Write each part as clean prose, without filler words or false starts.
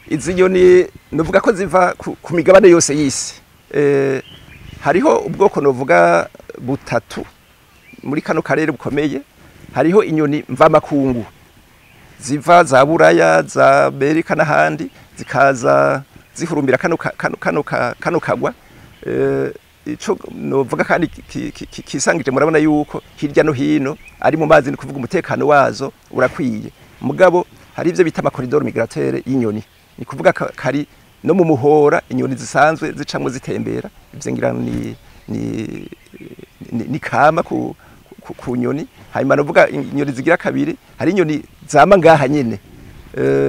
izi nyoni nuvuga ko ziva ku migabane yose y'isi. Hariho ubwoko novuga butatu muri kano karere bukomeye. Hariho inyoni mvamakungu ziva za Buraya, za Amerika n'ahandi, zikaza zihurumbira kano kagwa. Ico novuga kandi kisangije murabona yuko hirya no hino ari mu mazi, ni kuvuga umutekano wazo urakwiye. Mugabo hari ivyo bita amakoridoro migratoire y'inyoni, ni kuvuga kari no mu muhora inyoni zisanzwe zicamwe zitembera. Ivyo ngira ni kama ku nyoni. Hanyuma novuga inyoni zigira kabiri, hari inyoni zama ngaha nyene.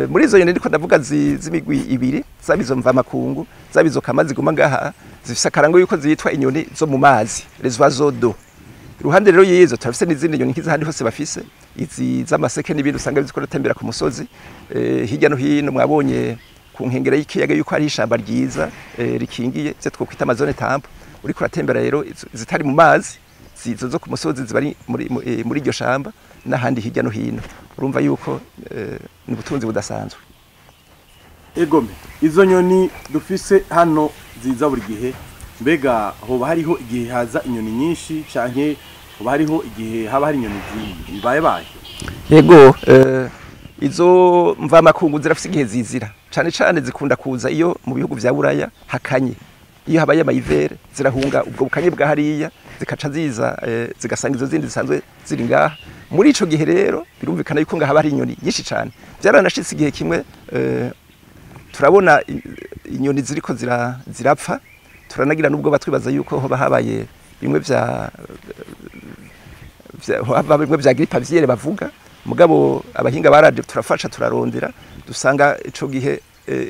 Muri izo nyoni ndiko ndavuga z'imigwi ibiri, zabizo mvamakungu, zabizo kama ziguma ngaha, zifise akarango yuko zitwa inyoni zo mu mazi, les oiseaux d'eau. Iruhande rero yizo turafise n'izindi nyoni nk'izahandi hose bafise, izi z'amaseke n'ibindi usanga bizikora tembera ku musozi. Hirya no hino mwabonye ku nkengera y'ikiyaga yuko ari ishamba ryiza rikingiye, cyo twokwita amazone tampo. Uriko uratembera rero zitari mu mazi, zizo zo ku musozi zibari muri iryo shamba n'ahandi hirya no hino. Urumva yuko ni ubutunzi budasanzwe. Egome, izo nyoni dufise hano ziza buri gihe, mbega hoba hariho igihe haza inyoni nyinshi canke hoba hariho igihe haba hari inyoni zibaye? Yego, izo mvamakungu zirafise igihe zizira. Cane zikunda kuza iyo mu bihugu vya Buraya hakanye. Iyo habaye amayivere zirahunga ubwo bukanye bwa hariya, zikaca ziza zigasanga izo zindi zisanzwe ziri ngaha. Muri ico gihe rero birumvikana yuko ngaha hari inyoni nyinshi cyane. Byaranashitse igihe kimwe turabona inyoni ziriko zirapfa, turanagira nubwo batwibaza yuko hoba habaye bimwe vya grippe aviaire bavuga. Mugabo abahinga baraje turafasha turarondera, dusanga ico gihe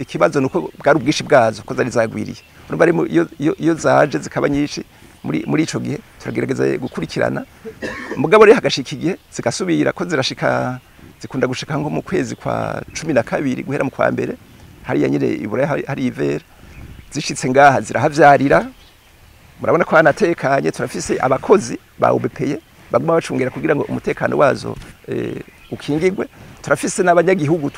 ikibazo nuko bwari ubwishi bwazo ko zari zagwiriye. Urumva ari iyo zaje zikaba nyinshi muri ico gihe turagerageza gukurikirana. Mugabo rero hagashika igihe zigasubira ko zirashika, zikunda gushika nko mu kwezi kwa 12 guhera mu kwa mbere, hariya nyine ibura hari ivere. Zishitse ngaha zirahavyarira, murabona ko hanatekanye. Turafise abakozi ba UBPE baguma bacungera kugira ngo umutekano wazo ukingirwe. Turafise n'abanyagihugu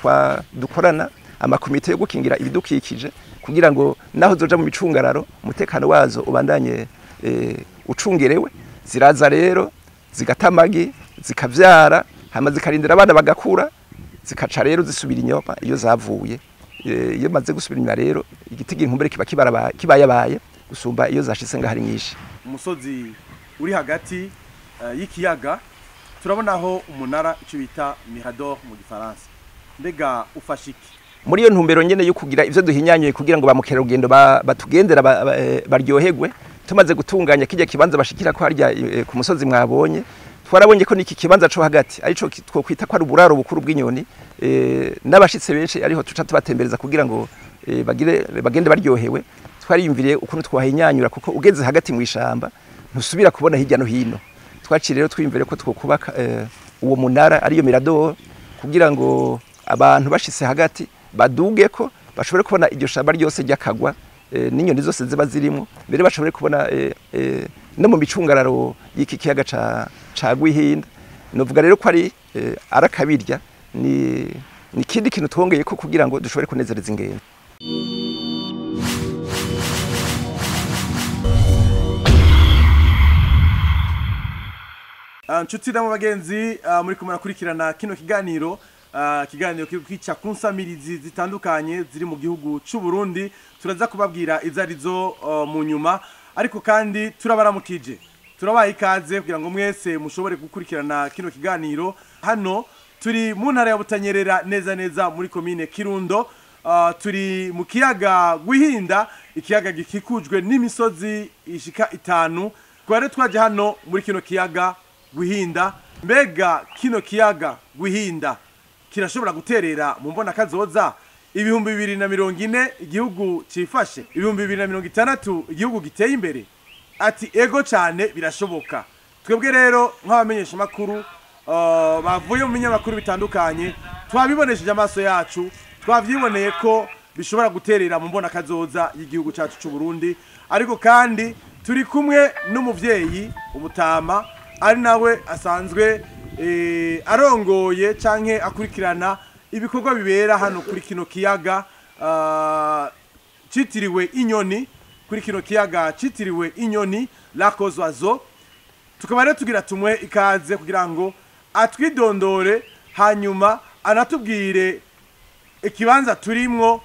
dukorana amakomite yo gukingira ibidukikije kugira ngo naho zoja mu micungararo umutekano wazo ubandanye ucungerewe. Ziraza rero zigatamagi, zikavyara, hama zikarindira abana bagakura, zikaca rero zisubira inyuma iyo zavuye. Iyo maze gusubira inyuma rero igitigi inkumbere kibayabaye gusumba iyo zashitse ngaho ari nyinshi. Umusozi uri hagati y'ikiyaga turabonaho umunara ico bita mirador mu gifaransa, mbega ufashiki muri iyo ntumbero nyene yo kugira ivyo duhinyanyuye kugira ngo bamukerarugendo batugendera baryoherwe. Tumaze gutunganya kijya kibanza bashikira ko harya ku musozi mwabonye, twarabonye ko niki kibanza cyo hagati arico twokwita ko ari uburaro bukuru bw'inyoni. N'abashitse benshi ariho tuca tubatembereza kugira ngo bagende baryohewe. Twariyumviriye ukuntu twahinyanyura kuko ugeze hagati mu ishamba ntusubira kubona hirya no hino. Twacire rero twimvire ko twokubaka uwo munara ariyo mirador kugira ngo abantu bashitse hagati baduge ko bashobore kubona iryo shamba ryose ryakagwa n'inyoni zose ziba zirimo, mbere bashobore kubona no mu micungararo y'iki kiyaga ca Gwihinda. Novuga rero ko ari arakabirya, ni kindi kintu twongeye ko kugira ngo dushobore kunezereza ingendo. Nshuti na bagenzi muri kumara kurikirana kino kiganiro kica ku nsamirizi zitandukanye ziri mu gihugu cy'u Burundi. Turaza kubabwira izarizo mu nyuma, ariko kandi turabaramukije, turabaye ikaze kugira ngo mwese mushobore gukurikirana kino kiganiro. Hano turi mu ntara ya Butanyerera, neza muri komine Kirundo. Turi mu kiyaga Gwihinda, ikiyaga gikikujwe n'imisozi ishika 5. Tware twaje hano muri kino kiyaga Gwihinda. Mbega kino kiyaga Gwihinda kirashobora guterera mu mbona kazoza 2040 igihugu cifashe, 2060 igihugu giteye imbere? Ati ego cyane birashoboka. Twebwe rero nk'abamenyesha makuru bavuye mu binyamakuru bitandukanye twabibonesheje amaso yacu, twavyiboneye ko bishobora guterera mu mbona kazoza y'igihugu cyacu cy'u Burundi. Ariko kandi turi kumwe n'umuvyeyi umutama ari nawe asanzwe arongoye canke akurikirana ibikorwa bibera hano kuri kino kiyaga citiriwe inyoni, kuri kino kiyaga citiriwe inyoni Lac aux Oiseaux. Tukaba rero tugira tumwe ikaze kugira ngo atwidondore hanyuma anatubwire ikibanza turimwo,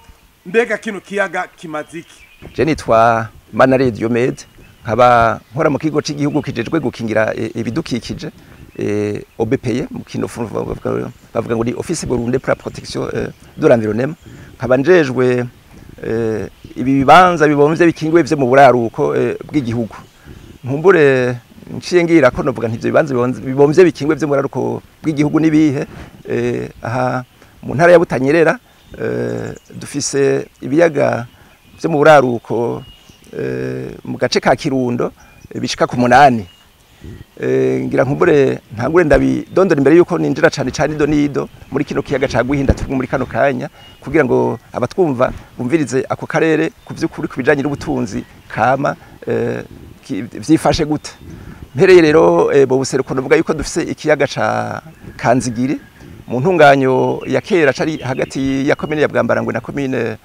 mbega kino kiyaga kimaziki. Je nitwa Manare Diomede, nkaba nkora mu kigo cy'igihugu kijejwe gukingira ibidukikije OBPE mu kinofu bavuga ngo ni Office Burundu pour la protection de l'environnement. Nkaba njejwe ibi bibanza bibomvye bikingwe byo mu buraruko bw'igihugu. Nkumbure nciye ngira ko novuga ntivyo bibanza bibomvye bikingwe byo mu buraruko bw'igihugu nibihe. Aha mu ntara ya Butanyerera dufise ibiyaga byo mu buraruko mu gace ka Kirundo bishika ku 8. Ngira nkumbure ntangure ndabidondora imbere yuko ninjira cyane cyane nido muri kino kiyaga ca Gwihinda turi muri kano kanya, kugira ngo abatwumva bumvirize ako karere kuvyukuri kubijanye n'ubutunzi kama vyifashe gute. Mpereye rero bo buseruko novuga yuko dufise ikiyaga ca Kanzigiri mu ntunganyo ya kera cari hagati ya komine ya Bwambarangwe na komine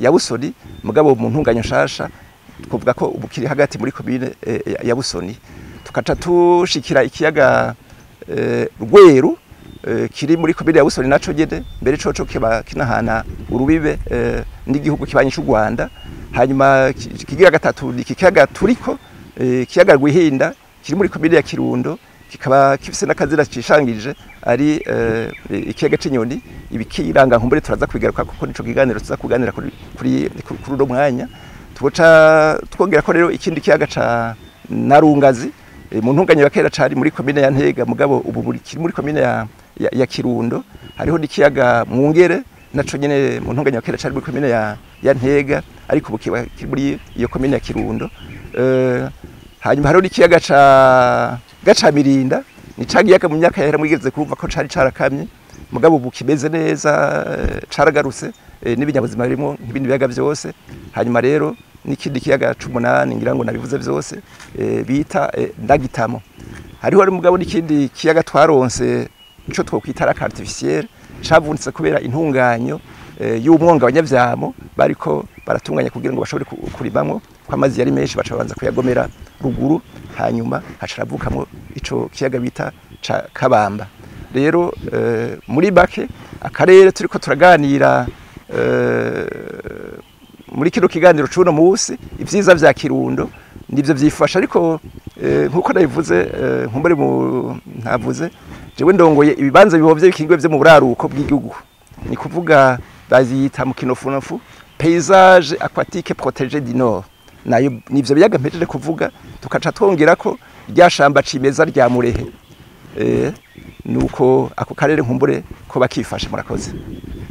ya Busoni, mugabo mu ntunganyo nshasha tkuvuga ko ubukiri hagati muri komine ya Busoni. Tukaca tushikira ikiyaga Rweru kiri muri komine ya Busoni naco nyene, mbere coco kiba kinahana urubibe n'igihugu kibanye cy'u Rwanda. Hanyuma kigira gatatu ni ikiyaga turiko kiyaga Rwihinda kiri muri komine ya Kirundo, kikaba kifise n'akazira cishangije ari ikiyaga c'inyoni. Ibikiranga nkumbure turaza kwigaruka kuko nico kiganiro tuza kuganira kuri ro mwanya. Tuboca twongera ko rero ikindi kiyaga ca Narungazi mu ntunganya ya kera cari muri komine ya Ntega, mugabo ubu kiri muri komine ya Kirundo. Hariho n'ikiyaga Mwungere naco nyene mu ntunganya ya kera cari muri komine ya Ntega, ariko ubu kiri muri iyo komine ya Kirundo. Hanyuma hariho n'ikiyaga ca Gacamirinda, ni cagiyaga mu myaka yahera mwigeze kumva ko cari carakamye, mugabo ubu kimeze neza caragarutse n'ibinyabuzima birimo nk'ibindi biyaga byose. Hanyuma rero n'ikindi kiyaga C8 ngira ngo nabivuze byose bita Ndagitamo. Hariho ari mugabo n'ikindi kiyaga twaronse ico twokwita Lac artificiel cavunitse kubera intunganyo y'umwonga abanyavyamo bariko baratunganya kugira ngo bashobore kurimamwo kwa mazi yari menshi, bacabanza kuyagomera ruguru, hanyuma hacaravukamwo ico kiyaga bita ca Kabamba. Rero muri bake akarere turiko turaganira muri kino kiganiro cuno musi ivyiza vya Kirundo nivyo vyifasha, ariko nkuko nabivuze nkumbure ntavuze jewe ndongoye ibibanza bibovye bikingwe vyo mu buraruko bw'igihugu, ni kuvuga bazita mu kinofunofu paysage aquatique protégé du Nord. Nayo nivyo biyaga mpejeje kuvuga, tukaca twongera ko ryashamba cimeza rya Murehe. Nuko ako karere nkumbure ko bakifashe. Murakoze.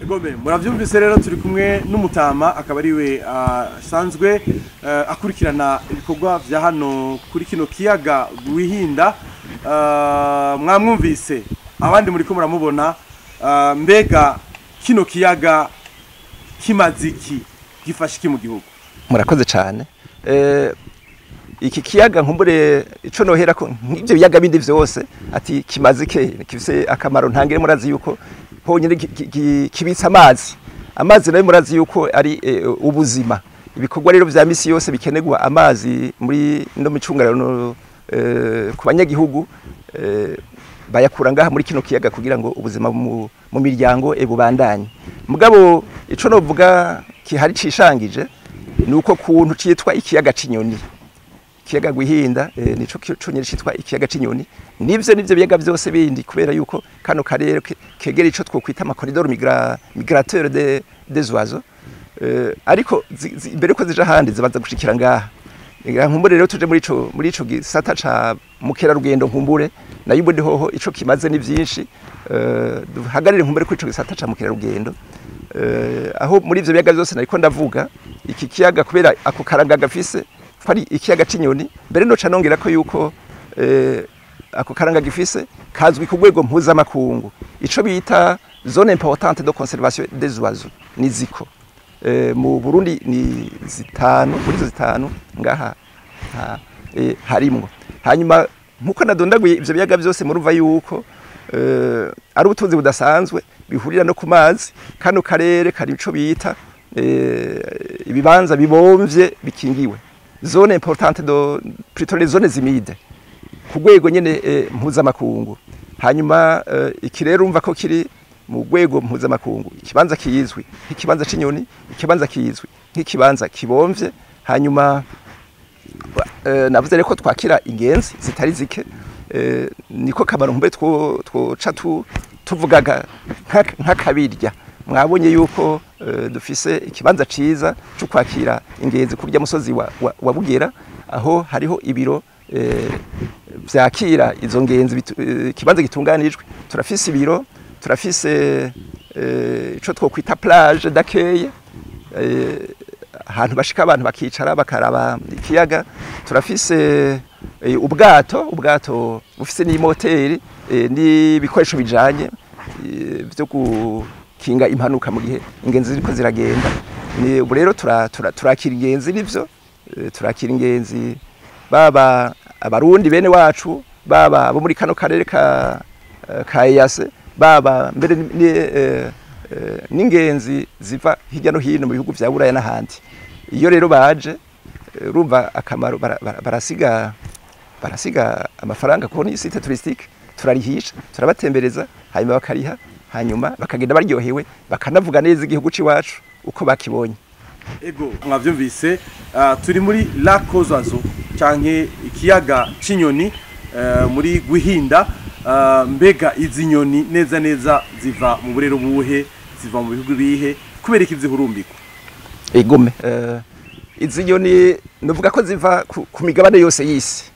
Egome muravyumvise rero turi kumwe n'umutama akaba ariwe sanzwe akurikirana ibikorwa vya hano kuri kino kiyaga Rwihinda. Mwamwumvise abandi muri ko muramubona, mbega kino kiyaga kimaziki gifasha iki mu gihugu? Murakoze cyane. Iki kiyaga nkumbure ico nohera ko nk'ivyo biyaga bindi vyose ati kimazike kifise akamaro ntangire. Murazi yuko honyine kibitsa amazi nayo murazi yuko ari ubuzima. Ibikorwa rero vya misi yose bikenerwa amazi muri no micungarano ku banyagihugu bayakura ngaha muri kino kiyaga kugira ngo ubuzima mu miryango bubandanye. Mugabo ico novuga kihari cishangije nuko kuntu citwa ikiyaga c'inyoni, ikiyaga Gwihinda nico cyonyine citwa ikiyaga c'inyoni. Nivyo biyaga byose bindi kubera yuko kano karere kegera ico twokwita ama corridor migrateur des oiseaux, ariko imbere ko zija handi zibanza gushikira ngaha. Nkumbure rero tuje muri ico gisata ca mukerarugendo, nkumbure nayo ubundi hoho ico kimaze ni vyinshi. Duhagarire nkumbure ko ico gisata ca mukerarugendo aho muri ivyo biyaga byose nariko ndavuga iki kiyaga kubera ako karanga gafise kwari ikiyaga c'inyoni. Mbere no canongera ko yuko ako karanga gifise kazwi ku rwego mpuzamakungu, ico bita zone importante de conservation des oiseaux ni ziko. Mu Burundi ni zitanu, muri zo zitanu ngaha harimwo. Hanyuma nkuko nadondaguye ivyo biyaga byose murumva yuko ari ubutunzi budasanzwe bihurira no ku mazi. Kano karere kari ico bita ibibanza bibomvye bikingiwe, zone importante plutôt les zones humides ku rwego nyene mpuzamakungu. Hanyuma iki rero umva ko kiri mu rwego mpuzamakungu, ikibanza kiyizwi nk'ikibanza c'inyoni, ikibanza kiyizwi nk'ikibanza kibomvye. Hanyuma navuze rero ko twakira ingenzi zitari zike, niko kamaro mbe twoca tuvugaga nk'akabirya. Mwabonye yuko dufise ikibanza ciza cyo kwakira ingenzi kurya musozi wa Bugera, aho hariho ibiro vyakira izo ngenzi, ikibanza gitunganijwe. Turafise ibiro, turafise ico twokwita plage d'accueil, ahantu bashika abantu bakicara bakaraba ikiyaga. Turafise ubwato bufise n'imoteri n'ibikoresho bijanye byo gukinga impanuka mu gihe ingenzi ziriko ziragenda. Ni ubu rero turakira ingenzi, nivyo turakira ingenzi, baba abarundi bene wacu, baba bo muri kano karere ka EAC, baba mbere n'ingenzi ziva hirya no hino mu bihugu vya Buraya n'ahandi. Iyo rero baje urumva akamaro, barasiga amafaranga ko ni site touristique, turarihisha, turabatembereza, hanyuma bakariha, hanyuma bakagenda baryohewe, bakanavuga neza igihugu ciwacu uko bakibonye. Ego mwavyumvise, turi muri Lac aux Oiseaux canke ikiyaga c'inyoni muri Gwihinda. Mbega izi nyoni neza neza ziva mu burero buhe, ziva mu bihugu bihe, kubera iki zihurumbikwa? Egome izi nyoni novuga ko ziva ku migabane yose y'isi.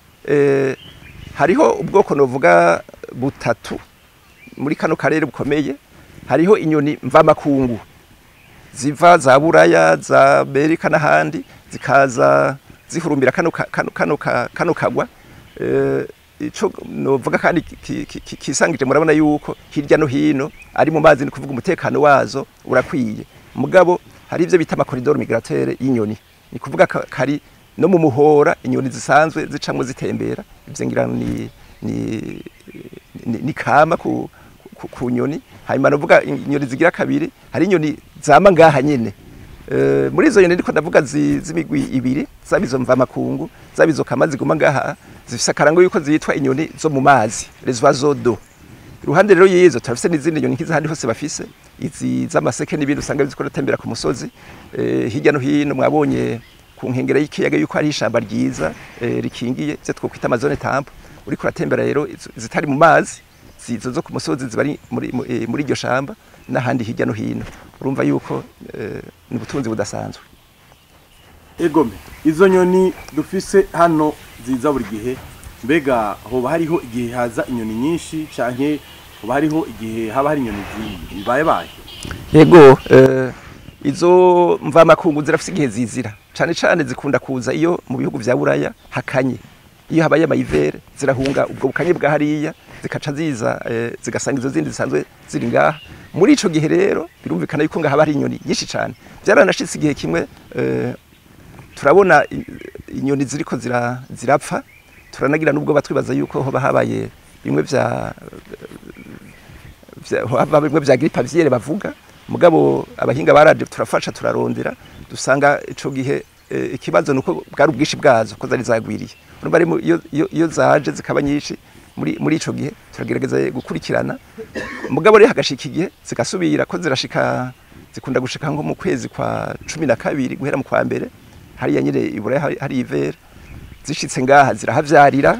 Hariho ubwoko novuga butatu muri kano karere bukomeye. Hariho inyoni mvamakungu ziva za Buraya, za Amerika n'ahandi, zikaza zihurumbira kano kagwa. Ico novuga kandi kisangije, murabona yuko hirya no hino ari mu mazi, ni kuvuga umutekano wazo urakwiye. Mugabo hari ivyo bita amakoridoro migratoire y'inyoni, ni kuvuga kari no mu muhora inyoni zisanzwe zicamwe zitembera. Ivyo ngira ni kama ku nyoni. Hanyuma novuga inyoni zigira kabiri, hari inyoni zama ngaha nyene. Muri izo nyoni ndiko ndavuga z'imigwi ibiri, zabizo mvamakungu, zabizo kama ziguma ngaha, zifise akarango yuko zitwa inyoni zo mu mazi, les oiseaux d'eau. Iruhande rero yizo turafise n'izindi nyoni nk'izahandi hose bafise, izi z'amaseke n'ibindi usanga biziko gutembera ku musozi. Hirya no hino mwabonye ku nkengera y'ikiyaga yuko hari ishamba ryiza rikingiye, cyo twokwita amazone tampo. Uriko uratembera rero zitari mu mazi, zizo zo ku musozi zibari muri iryo shamba n'ahandi hirya no hino. Urumva yuko ni ubutunzi budasanzwe. Egome, izo nyoni dufise hano ziza buri gihe, mbega hoba hariho igihe haza inyoni nyinshi canke hoba hariho igihe haba hari inyoni zibaye? Yego, izo mvamakungu zirafise igihe zizira, cane zikunda kuza iyo mu bihugu vya Buraya hakanye. Iyo habaye amayivere zirahunga ubwo bukanye bwa hariya, zikaca ziza zigasanga izo zindi zisanzwe ziri ngaha. Muri ico gihe rero birumvikana yuko ngaha hari inyoni nyinshi cane. Byaranashitse igihe kimwe turabona inyoni ziriko zirapfa, turanagira nubwo batwibaza yuko hoba habaye bimwe vya grippe aviaire bavuga. Mugabo abahinga baraje turafasha, turarondera, dusanga ico gihe ikibazo nuko bwari ubwishi bwazo ko zari zagwiriye. Urumva ari iyo zaje zikaba nyinshi muri ico gihe turagerageza gukurikirana. Mugabo rero hagashika igihe zigasubira ko zikunda gushika nko mu kwezi kwa 12 guhera mu kwa mbere, hariya nyine Iburaya hari ivere. Zishitse ngaha zirahavyarira,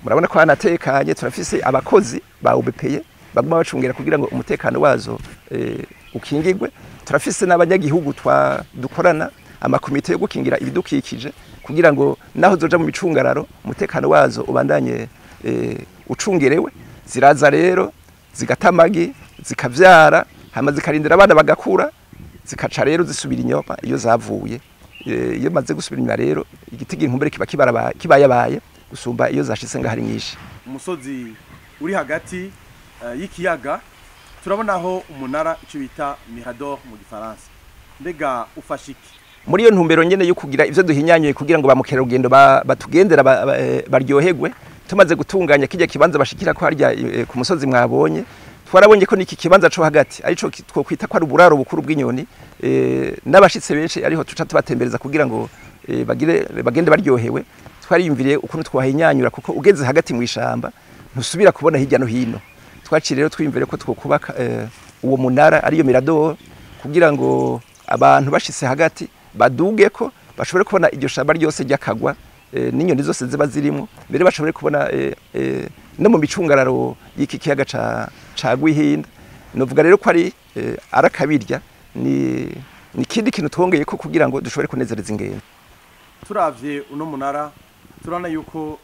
murabona ko hanatekanye. Turafise abakozi ba UBPE baguma bacungera kugira ngo umutekano wazo ukingirwe. Turafise n'abanyagihugu dukorana amakomite yo gukingira ibidukikije kugira ngo naho zoja mu micungararo umutekano wazo ubandanye ucungerewe. Ziraza rero zigatamagi, zikavyara, hama zikarindira abana bagakura, zikaca rero zisubira inyuma iyo zavuye. Iyo maze gusubira inyuma rero igitigi inkumbere kibayabaye gusumba iyo zashitse nga hari nyinshi. Umusozi uri hagati y'ikiyaga, turabonaho umunara ico bita Mirador mu Gifaransa. Mbega ufashiki muri iyo ntumbero nyene yo kugira ivyo duhinyanyuye kugira ngo ba mukerarugendo batugendera baryoherwe, tumaze gutunganya kijya kibanza bashikira ko harya ku musozi mwabonye twarabonye ko niki kibanza cyo hagati arico twokwita ko ari uburaro bukuru bw'inyoni n'abashitse benshi ariho tuca tubatembereza kugira ngo bagende baryohewe twariyumviriye ukuntu twahinyanyura kuko ugeze hagati mu ishamba ntusubira kubona hirya no hino twaciye rero twiyumvire ko twokubaka uwo munara ariyo mirador kugira ngo abantu bashitse hagati baduge ko bashobore kubona iryo shamba ryose ryakagwa n'inyoni zose ziba zirimo mbere bashobore kubona no mu micungararo y'iki kiyaga ca Gwihinda novuga rero ko ari arakabirya ni kindi kintu twongeye ko kugira ngo dushobore kunezereza ingendo turavye uno munara turana yuko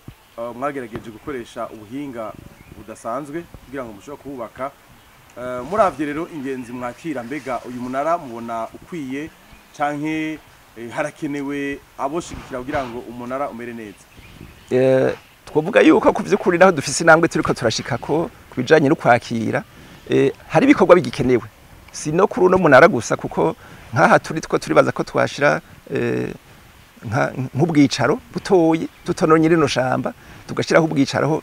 mwagerageje gukoresha ubuhinga budasanzwe kugira ngo mushobore kubaka muravye rero ingenzi mwakira mbega uyu munara mubona ukwiye canke harakenewe aboshigikira kugira ngo umunara umere neza twovuga yuko kuvyukuri naho dufise intambwe turiko turashikako kubijanye no kwakira hari ibikorwa bigikenewe si no kuri uno munara gusa kuko nkaha turibaza ko twashira nk'ubwicaro butoyi tutononye rino shamba tugashiraho ubwicaro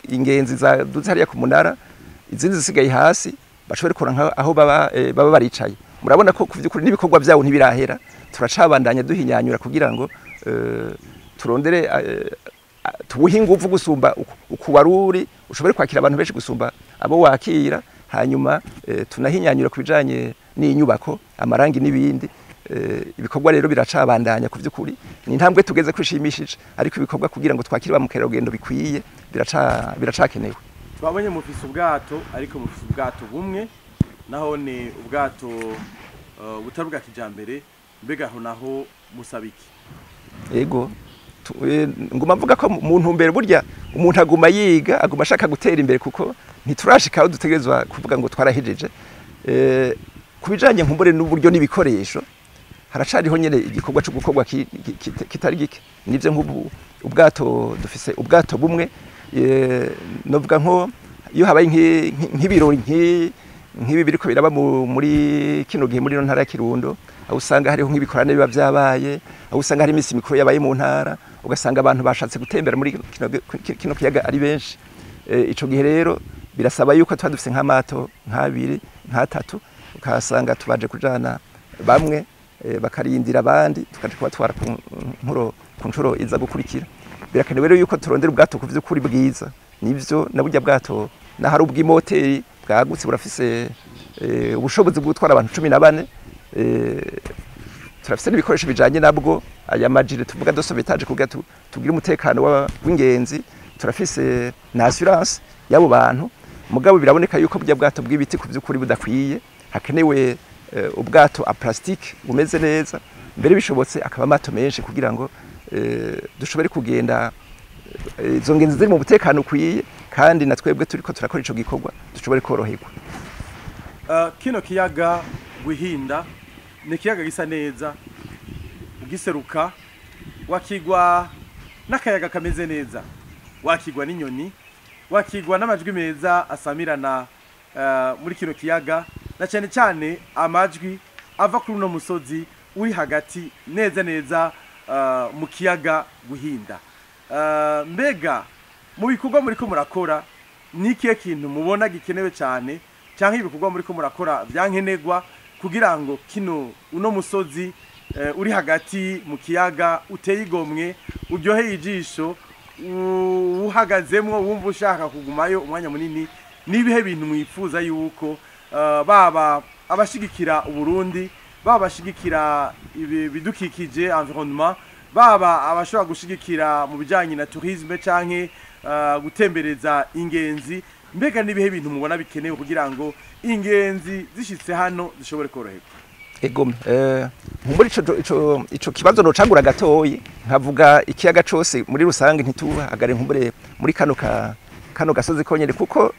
ingenzi duze hariya ku munara izindi zisigaye hasi bashobore kuranka aho baba baricaye murabona ko kuvyukuri n'ibikorwa byawo ntibirahera turacabandanya duhinyanyura kugira ngo turondere tubuhe ingufu gusumba ukuwaruri ushobore kwakira abantu benshi gusumba abo wakira hanyuma tunahinyanyura kubijanye n'inyubako amarangi n'ibindi ibikorwa rero biracabandanya kuvyukuri ni intambwe tugeze kwishimishije ariko ibikorwa kugira ngo twakire ba mukerarugendo bikwiye biracakenewe twabonye mufise ubwato ariko mufise ubwato bumwe naho ni ubwato butaruga kijambere mbega ho naho musabiki yego nguma mvuga ko mu ntumbero burya umuntu aguma yiga aguma ashaka gutera imbere kuko ntiturashika aho dutegerezwa kuvuga ngo twarahejeje kubijanye nkumbure n'uburyo n'ibikoresho haracariho nyene igikorwa cyo gukorwa kitari gike nivyo nk'ubu ubwato dufise ubwato bumwe novuga nko iyo habaye nk'ibirori nk'ibi biriko biraba muri kino gihe muri no ntara ya Kirundo aho usanga hariho nk'ibikorane biba byabaye aho usanga hari imisi mikuru yabaye mu ntara ugasanga abantu bashatse gutembera muri kino kiyaga ari benshi ico gihe rero birasaba yuko tuba dufise nk'amato nk'abiri nk'atatu ukasanga tubaje kujana bamwe bakarindira abandi tukaje kubatwara ku ncuro iza gukurikira birakenewe rero yuko turondera ubwato kuvyukuri bwiza nivyo na burya bwato na hari ubw'imoteri bwagutse burafise ubushobozi bwo gutwara abantu 14 turafise n'ibikoresho bijanye nabwo aya majire tuvuga dosobetaje kugira tugira umutekano w'ingenzi turafise na assurance yabo bantu mugabo biraboneka yuko burya bwato bw'ibiti kuvyukuri budakwiye hakenewe ubwato a plastique bumeze neza mbere bishobotse akaba amato menshi kugira ngo dushobore kugenda izo ngenzi ziri mu butekano ukwiye kandi natwebwe turiko turakora ico gikorwa dushobore koroherwa kino kiyaga Gwihinda ni kiyaga gisa neza ugiseruka wakigwa n'akayaga kameze neza wakigwa n'inyoni wakigwa n'amajwi meza asamirana muri kino kiyaga na cyane cyane amajwi ava kuri uno musozi uri hagati neza mu kiyaga Gwihinda mbega mu bikorwa muri ko murakora nikiye kintu mubona gikenewe cyane cyangwa ibikorwa muri ko murakora byankenegwa kugira ngo kino uno musozi uri hagati mu kiyaga uteye igomwe uryoheye ijisho uhagazemwo wumva ushaka kugumayo umwanya munini nibihe bintu mwifuza yuko baba abashigikira uburundi baba bashigikira bidukikije environnement baba abashobora gushigikira mu bijanye na tourisme canke gutembereza ingenzi mbega nibihe bintu mubona bikenewe kugira ngo ingenzi zishitse hano zishobore koroherwa egome muri ico kibazo no cagura gatoyi nkavuga ikiyaga cose muri rusange ntituhagare nkumbure muri kano gasozi konyene kuko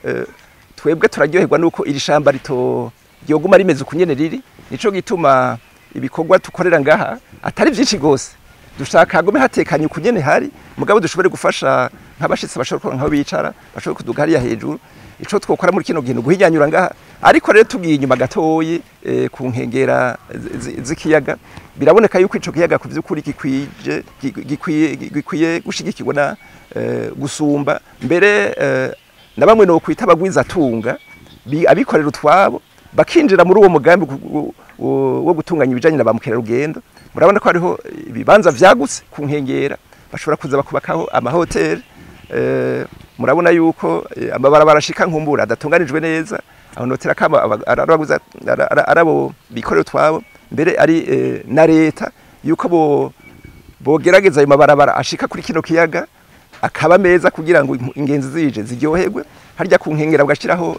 twebwe turaryoherwa nuko iri shamba rito ryoguma rimeze ukunyene riri nico gituma ibikorwa tukorera ngaha atari byinshi gose dushaka gome hatekanye ukunyene hari mugabo dushobore gufasha nk'abashitsi bashobora kuronka aho bicara bashobora kuduga hariya hejuru ico twokora muri kino gihe guhinyanyura ngaha ariko rero tugiye inyuma gatoyi ku nkengera z'ikiyaga biraboneka yuko ico kiyaga ku vy'ukuri gikwiye gushigikirwa na gusumba mbere na bamwe no kwita abagwiza tunga abikorera utwabo bakinjira muri uwo mugambi wo gutunganya ibijanye na ba mukerarugendo murabona ko hariho ibibanza vyagutse ku nkengera bashobora kuza bakubakaho amahoteli murabona yuko amabarabara ashika nkumbura adatunganijwe neza aho notera kama arabaguza arabo bikorera utwabo mbere ari na leta yuko bogerageza ayo mabarabara ashika kuri kino kiyaga akaba meza kugira ngo ingenzi zije ziryoherwe harya ku nkengera bagashiraho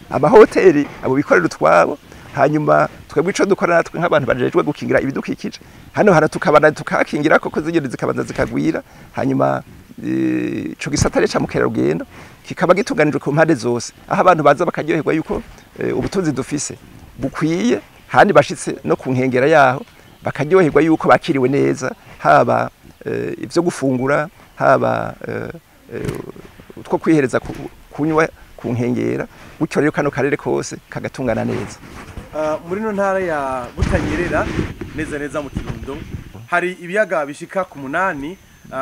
amahoteli abo bikorera utwabo hanyuma twebwe ico dukora natwe nk'abantu bajejwe gukingira ibidukikije hano tukabana tukakingira koko zigende zikabanza zikagwira hanyuma ico gisatare ca mukerarugendo kikaba gitunganijwe ku mpande zose aho abantu baza bakaryoherwa yuko ubutunzi dufise bukwiye handi bashitse no ku nkengera yaho bakaryoherwa yuko bakiriwe neza haba ivyo gufungura haba utwo kwihereza kunywa ku nkengera gutyo rero kano karere kose kagatungana neza muri no ntara ya Butanyerera neza mu Kirundo hari ibiyaga bishika ku 8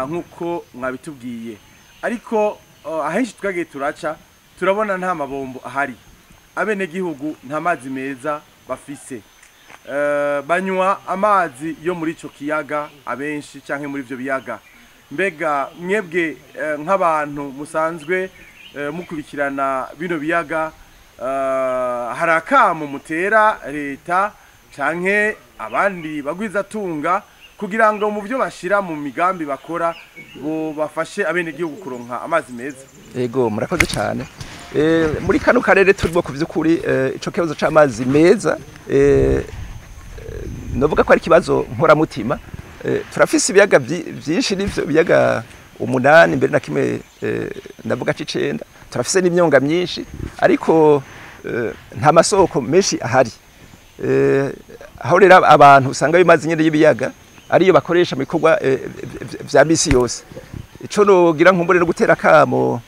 nkuko mwabitubwiye ariko ahenshi twagiye turaca turabona nta mabombo ahari abene gihugu nta mazi meza bafise banywa amazi yo muri ico kiyaga abenshi canke muri ivyo biyaga mbega mwebwe nk'abantu musanzwe mukurikirana bino biyaga hari akamu mutera leta canke abandi bagwiza tunga kugira ngo mu byo bashira mu migambi bakora bo bafashe abene gihugu kuronka amazi meza yego murakoze cyane muri kano karere turimo kuvyukuri ico kibazo c'amazi meza novuga ko ari kibazo nkora mutima turafise ibiyaga byinshi n'ivyo biyaga 8 mbere na kimwe ndavuga c'icenda turafise n'imyonga myinshi ariko nta masoko menshi ahari aho rero abantu usanga bimaze nyene y'ibiyaga ariyo bakoresha mu bikorwa vya misi yose ico nogira nkumbure no gutera kamo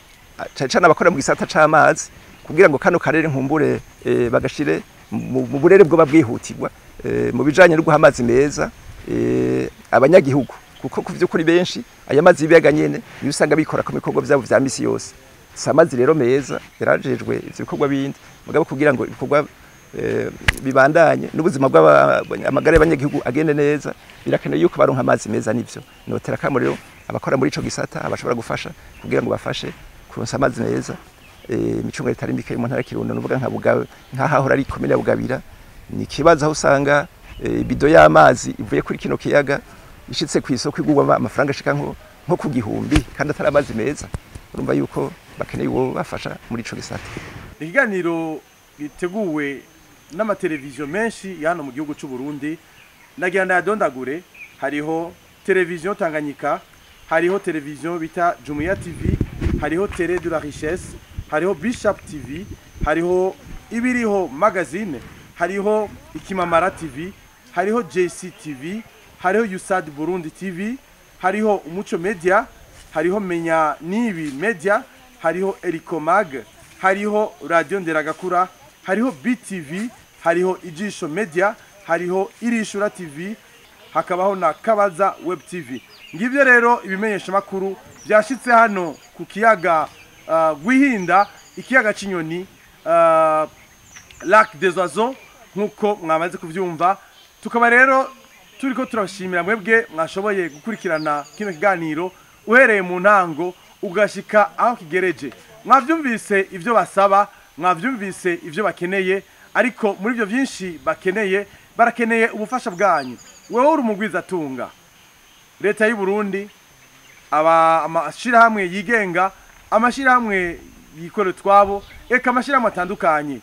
cyane abakora mu gisata c'amazi kugira ngo kano karere nkumbure bagashire mu burere bwo babwihutirwa mu bijanye no guha amazi meza abanyagihugu kuko kuvyukuri benshi aya mazi y'ibiyaga nyene niyo usanga bikora ku bikorwa vyabo vya misi yose samazi rero meza yarajejwe ivyo bikorwa bindi mugabo kugira ngo ibikorwa bibandanye n'ubuzima bw'amagara y'abanyagihugu agende neza birakenewe yuko baronka amazi meza nivyo notera kamo rero abakora muri ico gisata abashobora gufasha kugira ngo bafashe kuronsa amazi meza imicungo itari mike mu ntara Kirundo nuvuga nka Bugabe nk'ahahora ari komine ya Bugabira ni kibazo aho usanga bido y'amazi ivuye kuri kino kiyaga ishitse ku isoko igurwa amafaranga ashika nko ku gihumbi kandi atari amazi meza urumva yuko bakeneye uwo bafasha muri ico gisata ikiganiro giteguwe n'amateleviziyo menshi hano mu gihugu cy'u Burundi nagira ndadondagure hariho televiziyo Tanganyika hariho televiziyo bita Jumuiya TV hariho Télé de la Richesse hariho Bishop TV hariho ibiriho magazine hariho Ikimamara TV hariho JC TV hariho USAD Burundi TV hariho Umuco Media hariho Menya Nibi Media hariho Ericomag hariho Radio Nderagakura hariho BTV hariho Ijisho Media hariho Irishura TV hakabaho na Kabaza Web TV ngivyo rero ibimenyesha makuru byashitse hano ku kiyaga Gwihinda ikiyaga Cinyoni Lac des Oiseaux nkuko mwamaze kuvyumva tukaba rero turiko turashimira mwebwe mwashoboye gukurikirana kino kiganiro uhereye mu ntango ugashika aho kigereje mwavyumvise ivyo basaba mwavyumvise ivyo bakeneye ariko muri byo byinshi barakeneye ubufasha bwanyu wewe uri umugwiza tunga leta y'u Burundi amashira hamwe yigenga amashira hamwe yikorera twabo eka amashira matandukanye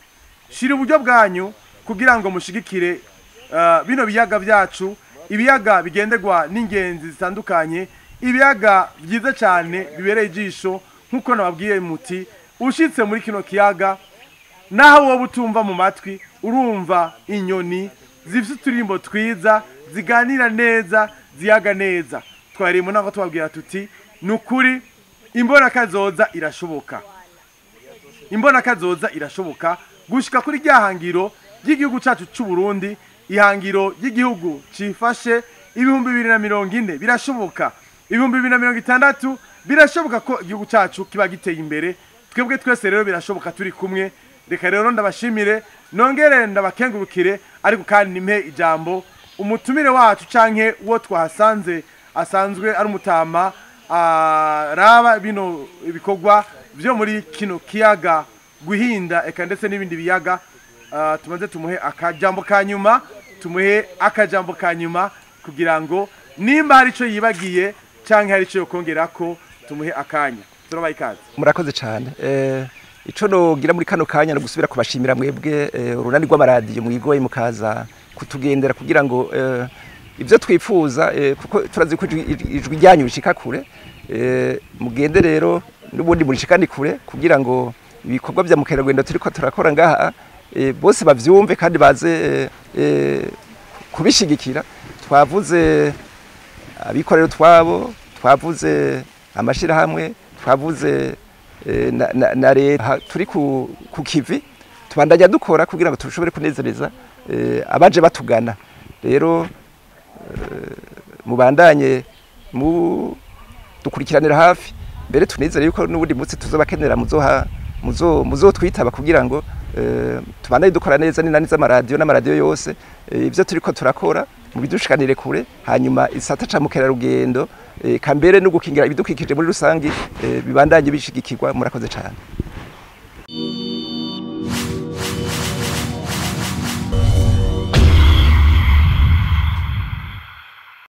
shira uburyo bwanyu kugira ngo mushigikire bino biyaga byacu ibiyaga bigendegwa n'ingenzi zitandukanye ibiyaga byiza cyane bibereye ijisho nkuko nababwiye muti ushitse muri kino kiyaga naho wowe utumva mu matwi urumva inyoni zifite uturimbo twiza ziganira neza ziyaga neza twari mu ntango tubabwira tuti nukuri imbona kazoza irashoboka, imbona kazoza irashoboka gushika kuri ryahangiro ry'igihugu cacu c'u Burundi, ihangiro ry'igihugu cifashe 2040 birashoboka, 2060 birashoboka ko igihugu cacu kiba giteye imbere. Twebwe twese rero birashoboka turi kumwe. Reka rero ndabashimire, nongere ndabakengurukire, ariko kandi nimpe ijambo umutumire wacu canke uwo twahasanze asanzwe ari umutama raba bino ibikorwa byo muri kino kiyaga Guhinda, eka ndetse n'ibindi biyaga. Tumaze tumuhe akajambo kanyuma, kugira ngo nimba hari ico yibagiye canke hari ico yokongerako tumuhe akanya. Turabaye ikaze. Murakoze cyane. Ico nogira muri kano kanya no gusubira kubashimira mwebwe urunani rw'amaradiyo mwigoye mukaza kutugendera kugira ngo ivyo twifuza, kuko turazi ko ijwi ryanyu rishika kure, mugende rero n'ubundi murishikani kure kugira ngo ibikorwa bya mukerarugendo turiko turakora ngaha bose bavyumve kandi baze kubishigikira. Twavuze abikorera twabo, twavuze amashirahamwe, twavuze na leta, turi ku kivi tubandanya dukora kugira ngo tushobore kunezereza abaje batugana. Rero mubandanye dukurikiranira hafi, mbere tunizere yuko n'ubundi munsi tuzobakenera muzotwitaba kugira ngo tubandanye dukora neza n'inani z'amaradiyo n'amaradiyo yose. Ivyo turiko turakora mu bidushikanire kure, hanyuma isata ca mukerarugendo kambere no gukingira ibidukikije muri rusangi bibandanye bishigikirwa. Murakoze cyane.